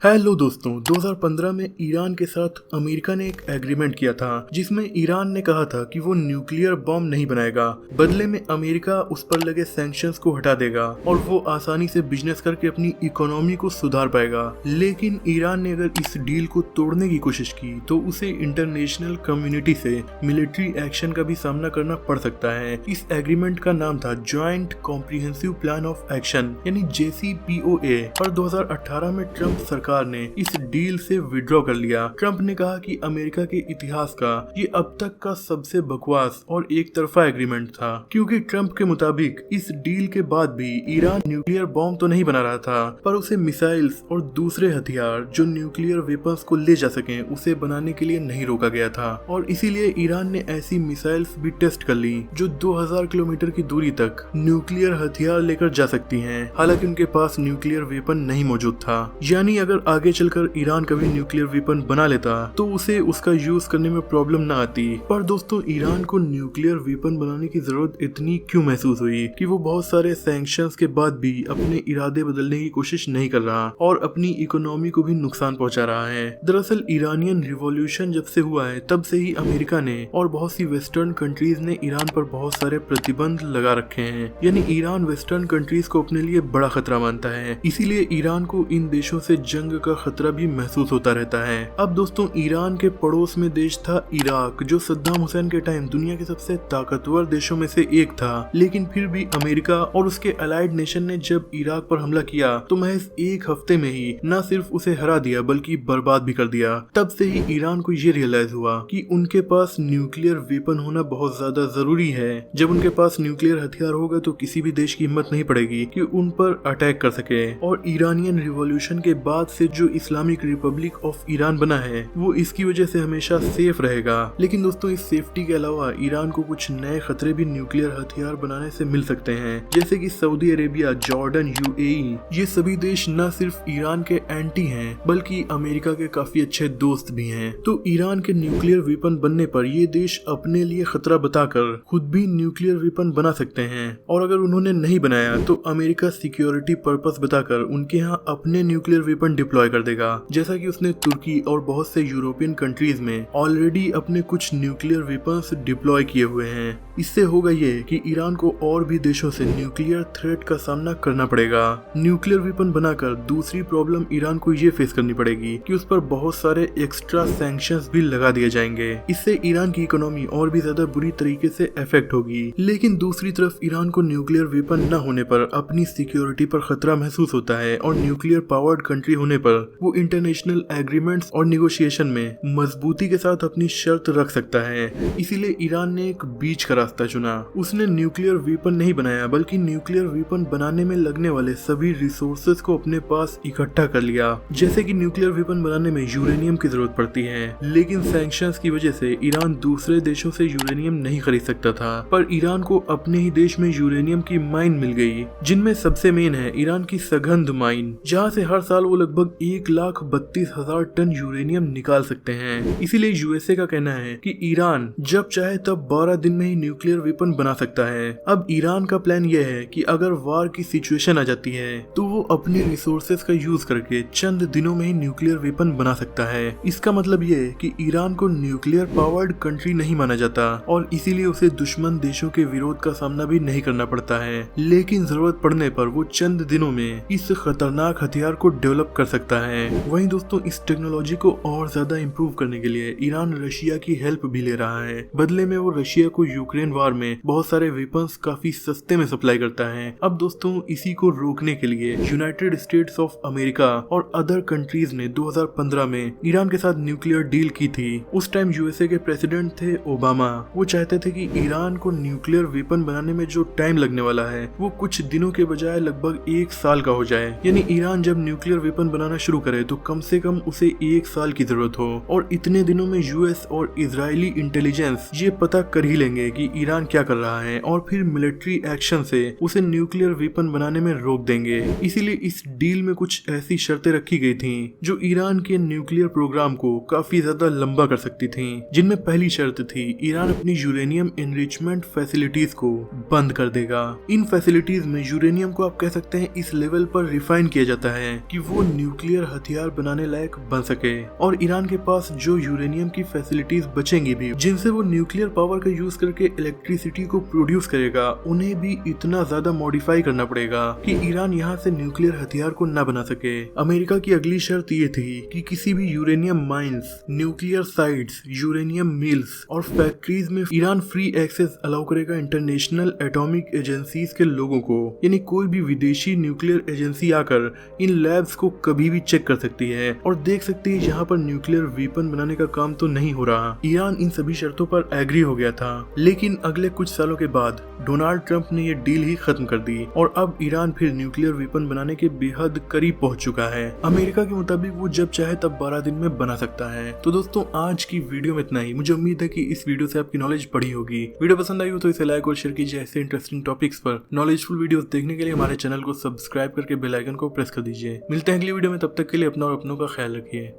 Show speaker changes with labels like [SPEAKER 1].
[SPEAKER 1] Hello दोस्तों, 2015 में Iran के साथ अमेरिका ने एक एग्रीमेंट किया था जिसमें ईरान ने कहा था कि वो न्यूक्लियर बॉम्ब नहीं बनाएगा। बदले में अमेरिका उस पर लगे सैंक्शंस को हटा देगा और वो आसानी से बिजनेस करके अपनी इकोनॉमी को सुधार पाएगा। लेकिन ईरान ने अगर इस डील को तोड़ने की कोशिश की तो उसे इंटरनेशनल कम्युनिटी से मिलिट्री एक्शन का भी सामना करना पड़ सकता है। इस एग्रीमेंट का नाम था joint comprehensive plan of action यानी JCPOA और 2018 में ट्रम्प सरकार ने इस डील से विड्रॉ कर लिया। ट्रम्प ने कहा कि अमेरिका के इतिहास का ये अब तक का सबसे बकवास और एक तरफा एग्रीमेंट था, क्योंकि ट्रम्प के मुताबिक इस डील के बाद भी ईरान न्यूक्लियर बॉम्ब तो नहीं बना रहा था, पर उसे मिसाइल्स और दूसरे हथियार जो न्यूक्लियर वेपन्स को ले जा सकें उसे बनाने के लिए नहीं रोका गया था। और इसीलिए ईरान ने ऐसी मिसाइल्स भी टेस्ट कर ली जो 2000 किलोमीटर की दूरी तक न्यूक्लियर हथियार लेकर जा सकती हैं। हालांकि उनके पास न्यूक्लियर वेपन नहीं मौजूद था। यानी अगर आगे चलकर ईरान कभी न्यूक्लियर वेपन बना लेता तो उसे उसका यूज करने में प्रॉब्लम ना आती। पर दोस्तों, ईरान को न्यूक्लियर वेपन बनाने की जरूरत इतनी क्यों महसूस हुई कि वो बहुत सारे सैंक्शंस के बाद भी अपने इरादे बदलने की कोशिश नहीं कर रहा और अपनी इकोनॉमी को भी नुकसान पहुंचा रहा है। दरअसल इरानियन रिवॉल्यूशन जब से हुआ है तब से ही अमेरिका ने और बहुत सी वेस्टर्न कंट्रीज ने ईरान पर बहुत सारे प्रतिबंध लगा रखे हैं। यानी ईरान वेस्टर्न कंट्रीज को अपने लिए बड़ा खतरा मानता है, इसीलिए ईरान को इन देशों से जंग का खतरा भी महसूस होता रहता है। अब दोस्तों, ईरान के पड़ोस में देश था इराक, जो सद्दाम हुसैन के टाइम दुनिया के सबसे ताकतवर देशों में से एक था। लेकिन फिर भी अमेरिका और उसके अलाइड नेशन ने जब इराक पर हमला किया तो महज एक हफ्ते में ही न सिर्फ उसे हरा दिया बल्कि बर्बाद भी कर दिया। तब से ही ईरान को ये रियलाइज हुआ कि उनके पास न्यूक्लियर वेपन होना बहुत ज्यादा जरूरी है। जब उनके पास न्यूक्लियर हथियार होगा तो किसी भी देश की हिम्मत नहीं पड़ेगी कि उन पर अटैक कर सके। और ईरानियन रिवॉल्यूशन के बाद से जो इस्लामिक रिपब्लिक ऑफ ईरान बना है वो इसकी वजह से हमेशा सेफ रहेगा। लेकिन दोस्तों, इस सेफ्टी के अलावा ईरान को कुछ नए खतरे भी न्यूक्लियर हथियार बनाने से मिल सकते हैं, जैसे कि सऊदी अरेबिया, जॉर्डन, UAE। ये सभी देश न सिर्फ ईरान के एंटी हैं बल्कि अमेरिका के काफी अच्छे दोस्त भी हैं। तो ईरान के न्यूक्लियर वेपन बनने पर ये देश अपने लिए खतरा बताकर खुद भी न्यूक्लियर वेपन बना सकते हैं। और अगर उन्होंने नहीं बनाया तो अमेरिका सिक्योरिटी पर्पस बताकर उनके यहाँ अपने न्यूक्लियर वेपन डिप्लॉय कर देगा, जैसा कि उसने तुर्की और बहुत से यूरोपियन कंट्रीज में ऑलरेडी अपने कुछ न्यूक्लियर वेपन्स डिप्लॉय किए हुए हैं। इससे होगा ये कि ईरान को और भी देशों से न्यूक्लियर थ्रेट का सामना करना पड़ेगा। न्यूक्लियर वेपन बनाकर दूसरी प्रॉब्लम ईरान को ये फेस करनी पड़ेगी कि उस पर बहुत सारे एक्स्ट्रा सैंक्शंस भी लगा दिए जाएंगे। इससे ईरान की इकोनॉमी और भी ज्यादा बुरी तरीके से अफेक्ट होगी। लेकिन दूसरी तरफ ईरान को न्यूक्लियर वेपन न होने पर अपनी सिक्योरिटी पर खतरा महसूस होता है और न्यूक्लियर पावर्ड कंट्री होने पर वो इंटरनेशनल एग्रीमेंट्स और निगोशिएशन में मजबूती के साथ अपनी शर्त रख सकता है। इसीलिए ईरान ने एक बीच का रास्ता चुना। उसने न्यूक्लियर वेपन नहीं बनाया बल्कि न्यूक्लियर वेपन बनाने में लगने वाले सभी रिसोर्सेज को अपने पास इकट्ठा कर लिया। जैसे कि न्यूक्लियर वेपन बनाने में यूरेनियम की जरूरत पड़ती है, लेकिन सैंक्शंस की वजह से ईरान दूसरे देशों से यूरेनियम नहीं खरीद सकता था। पर ईरान को अपने ही देश में यूरेनियम की माइन मिल गई, जिनमें सबसे मेन है ईरान की सघंद माइन, जहाँ से हर साल वो लगभग 1,32,000 टन यूरेनियम निकाल सकते हैं। इसीलिए USA का कहना है कि ईरान जब चाहे तब 12 दिन में ही न्यूक्लियर वेपन बना सकता है। अब ईरान का प्लान यह है कि अगर वार की सिचुएशन आ जाती है तो वो अपने रिसोर्सेज का यूज करके चंद दिनों में ही न्यूक्लियर वेपन बना सकता है। इसका मतलब ये है कि ईरान को न्यूक्लियर पावर्ड कंट्री नहीं माना जाता और इसीलिए उसे दुश्मन देशों के विरोध का सामना भी नहीं करना पड़ता है। लेकिन जरूरत पड़ने पर वो चंद दिनों में इस खतरनाक हथियार को डेवलप कर सकता है। वहीं दोस्तों, इस टेक्नोलॉजी को और ज्यादा इम्प्रूव करने के लिए ईरान रशिया की हेल्प भी ले रहा है। बदले में वो रशिया को यूक्रेन वार में बहुत सारे वेपन्स काफी सस्ते में सप्लाई करता है। अब दोस्तों, इसी को रोकने के लिए यूनाइटेड स्टेट्स ऑफ अमेरिका और अदर कंट्रीज ने 2015 में ईरान के साथ न्यूक्लियर डील की थी। उस टाइम USA के प्रेसिडेंट थे ओबामा। वो चाहते थे कि ईरान को न्यूक्लियर वेपन बनाने में जो टाइम लगने वाला है वो कुछ दिनों के बजाय लगभग 1 साल का हो जाए। यानी ईरान जब न्यूक्लियर वेपन बनाना शुरू करे तो कम से कम उसे 1 साल की जरूरत हो। और इतने दिनों में US और इजरायली इंटेलिजेंस ये पता कर ही लेंगे कि ईरान क्या कर रहा है और फिर मिलिट्री एक्शन से उसे न्यूक्लियर वेपन बनाने में रोक देंगे। इसीलिए इस डील में कुछ ऐसी शर्तें रखी गई थी जो ईरान के न्यूक्लियर प्रोग्राम को काफी ज्यादा लंबा कर सकती थी, जिनमें पहली शर्त थी ईरान अपनी यूरेनियम एनरिचमेंट फैसिलिटीज को बंद कर देगा। इन फैसिलिटीज में यूरेनियम को आप कह सकते हैं इस लेवल पर रिफाइन किया जाता है कि वो न्यूक्लियर हथियार बनाने लायक बन सके, और ईरान के पास जो यूरेनियम की फैसिलिटीज बचेंगी भी जिनसे वो न्यूक्लियर पावर का यूज करके इलेक्ट्रिसिटी को प्रोड्यूस करेगा, उन्हें भी इतना ज्यादा मॉडिफाई करना पड़ेगा कि ईरान यहाँ से न्यूक्लियर हथियार को न बना सके। अमेरिका की अगली शर्त ये थी कि किसी भी uranium mines, nuclear sites, uranium mills और फैक्ट्रीज में ईरान फ्री एक्सेस अलाउ करेगा इंटरनेशनल एटॉमिक एजेंसीज के लोगों को। यानी कोई भी विदेशी न्यूक्लियर एजेंसी आकर इन लैब्स को कभी भी चेक कर सकती है और देख सकती है यहाँ पर न्यूक्लियर वेपन बनाने का काम तो नहीं हो रहा। ईरान इन सभी शर्तों पर एग्री हो गया था, लेकिन अगले कुछ सालों के बाद डोनाल्ड ट्रंप ने ये डील ही खत्म कर दी और अब ईरान फिर न्यूक्लियर वेपन बनाने के बेहद करीब पहुंच चुका है। अमेरिका के मुताबिक वो जब चाहे तब 12 दिन में बना सकता है। तो दोस्तों आज की वीडियो में इतना ही। मुझे उम्मीद है कि इस वीडियो से आपकी नॉलेज बढ़ी होगी। वीडियो पसंद आई हो तो इसे लाइक और शेयर कीजिए। ऐसे इंटरेस्टिंग टॉपिक्स पर नॉलेजफुल वीडियोस देखने के लिए हमारे चैनल को सब्सक्राइब करके बेल आइकन को प्रेस कर दीजिए। मिलते हैं अगली वीडियो में, तब तक के लिए अपना और अपनों का ख्याल रखिए।